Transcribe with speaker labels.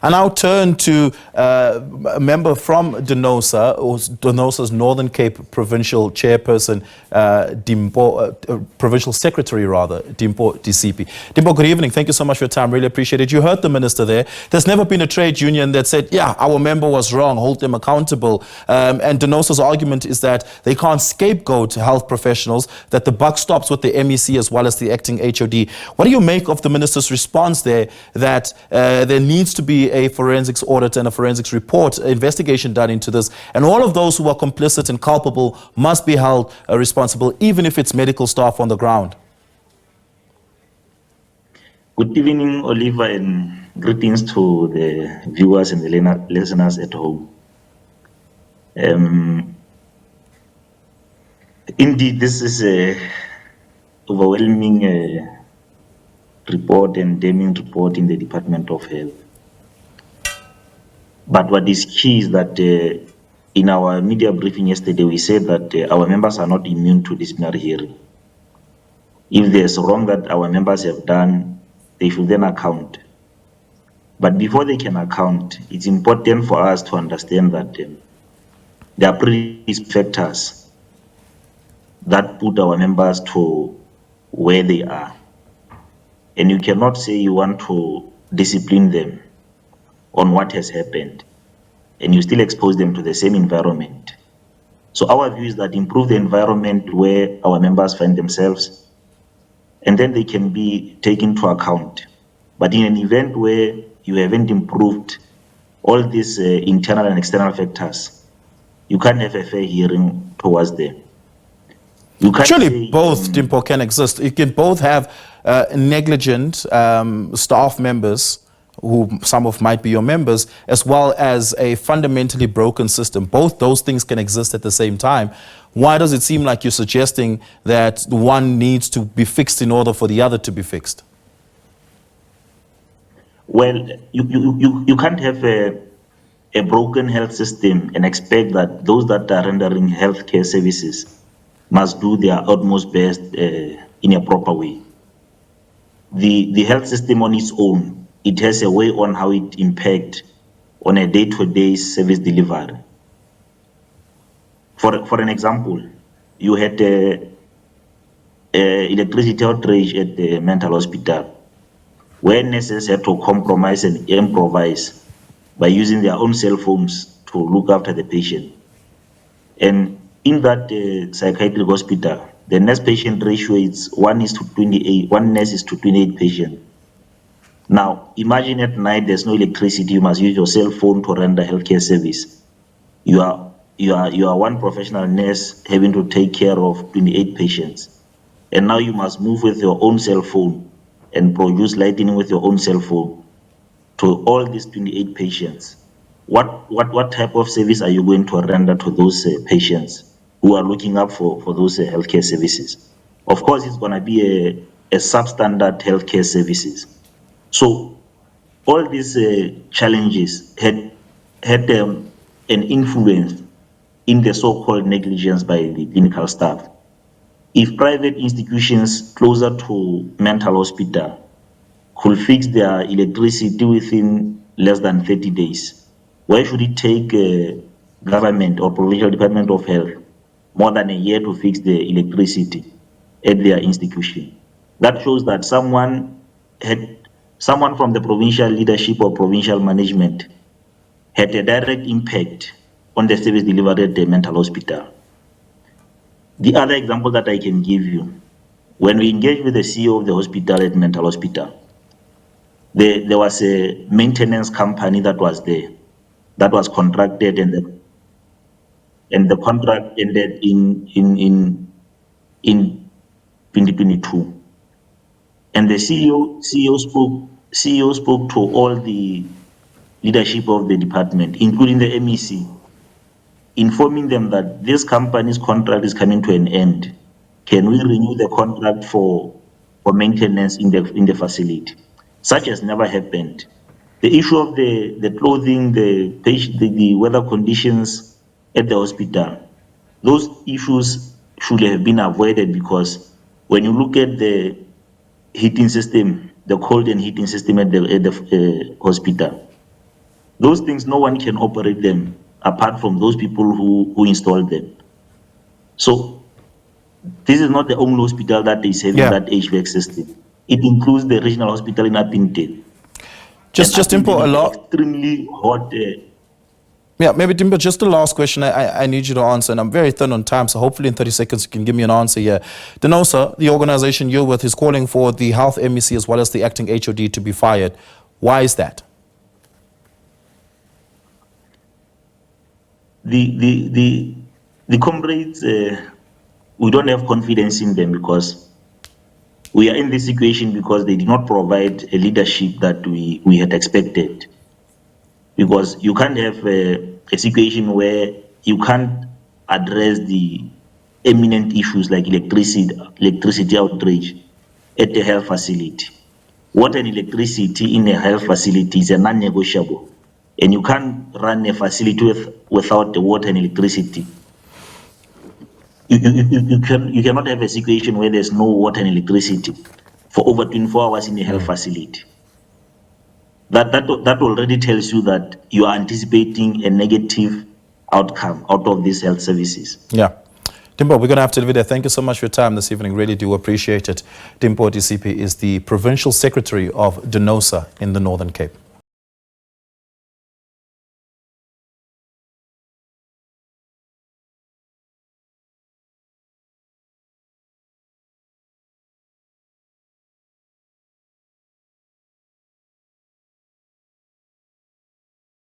Speaker 1: I now turn to a member from Denosa, or Denosa's Northern Cape Provincial Chairperson, Dimpho, Provincial Secretary rather, Dimpho Disipi. Dimpho, good evening. Thank you so much for your time. Really appreciate it. You heard the minister there. There's never been a trade union that said, yeah, our member was wrong, hold them accountable. And Denosa's argument is that they can't scapegoat health professionals, that the buck stops with the MEC as well as the acting HOD. What do you make of the minister's response there, that there needs to be a forensics audit and a forensics report, investigation done into this, and all of those who are complicit and culpable must be held responsible, even if it's medical staff on the ground?
Speaker 2: Good evening, Oliver, and greetings to the viewers and the listeners at home. Indeed, this is a overwhelming report and damning report in the Department of Health. But what is key is that in our media briefing yesterday, we said that our members are not immune to disciplinary hearing. If there's wrong that our members have done, they should then account. But before they can account, it's important for us to understand that there are pre-risk factors that put our members to where they are. And you cannot say you want to discipline them on what has happened, and you still expose them to the same environment. So our view is that improve the environment where our members find themselves, and then they can be taken into account. But in an event where you haven't improved all these internal and external factors, you can't have a fair hearing towards them. You can't
Speaker 1: Surely both, Dimpho, can exist. You can both have negligent staff members, who some of might be your members, as well as a fundamentally broken system. Both those things can exist at the same time. Why does it seem like you're suggesting that one needs to be fixed in order for the other to be fixed?
Speaker 2: Well, you can't have a broken health system and expect that those that are rendering healthcare services must do their utmost best in a proper way. The health system on its own, it has a way on how it impacts on a day-to-day service delivery. For an example, you had electricity outrage at the mental hospital, where nurses had to compromise and improvise by using their own cell phones to look after the patient. And in that psychiatric hospital, the nurse-patient ratio is 1:28. One nurse is to 28 patients. Now, imagine at night there's no electricity. You must use your cell phone to render healthcare service. You are one professional nurse having to take care of 28 patients, and now you must move with your own cell phone and produce lighting with your own cell phone to all these 28 patients. What type of service are you going to render to those patients who are looking up for those healthcare services? Of course, it's going to be a substandard healthcare services. So all these challenges had an influence in the so-called negligence by the clinical staff. If private institutions closer to mental hospital could fix their electricity within less than 30 days, why should it take government or provincial department of health more than a year to fix the electricity at their institution? That shows that someone from the provincial leadership or provincial management had a direct impact on the service delivered at the mental hospital. The other example that I can give you, when we engaged with the CEO of the hospital at mental hospital, there was a maintenance company that was there, that was contracted, and the contract ended in 2022. And the CEO spoke to all the leadership of the department, including the MEC, informing them that this company's contract is coming to an end. Can we renew the contract for maintenance in the facility? Such has never happened. The issue of the clothing, the weather conditions at the hospital, those issues should have been avoided, because when you look at the heating system, the cold and heating system at the hospital, Those things, no one can operate them apart from those people who installed them. So this is not the only hospital that is having that HVAC system. It includes the regional hospital in Apinte.
Speaker 1: Just Dimpho, a lot.
Speaker 2: Extremely hot.
Speaker 1: Yeah, maybe Dimpho, just the last question I need you to answer, and I'm very thin on time, so hopefully in 30 seconds you can give me an answer here. DINOSA, the organization you're with, is calling for the health MEC as well as the acting HOD to be fired. Why is that?
Speaker 2: The comrades, we don't have confidence in them because we are in this situation because they did not provide a leadership that we had expected. Because you can't have a situation where you can't address the eminent issues like electricity outrage at a health facility. Water and electricity in a health facility is a non-negotiable, and you can't run a facility without the water and electricity. You cannot have a situation where there's no water and electricity for over 24 hours in a health facility. That already tells you that you are anticipating a negative outcome out of these health services.
Speaker 1: Yeah. Dimpho, we're going to have to leave it there. Thank you so much for your time this evening. Really do appreciate it. Dimpho Disipi is the Provincial Secretary of DINOSA in the Northern Cape.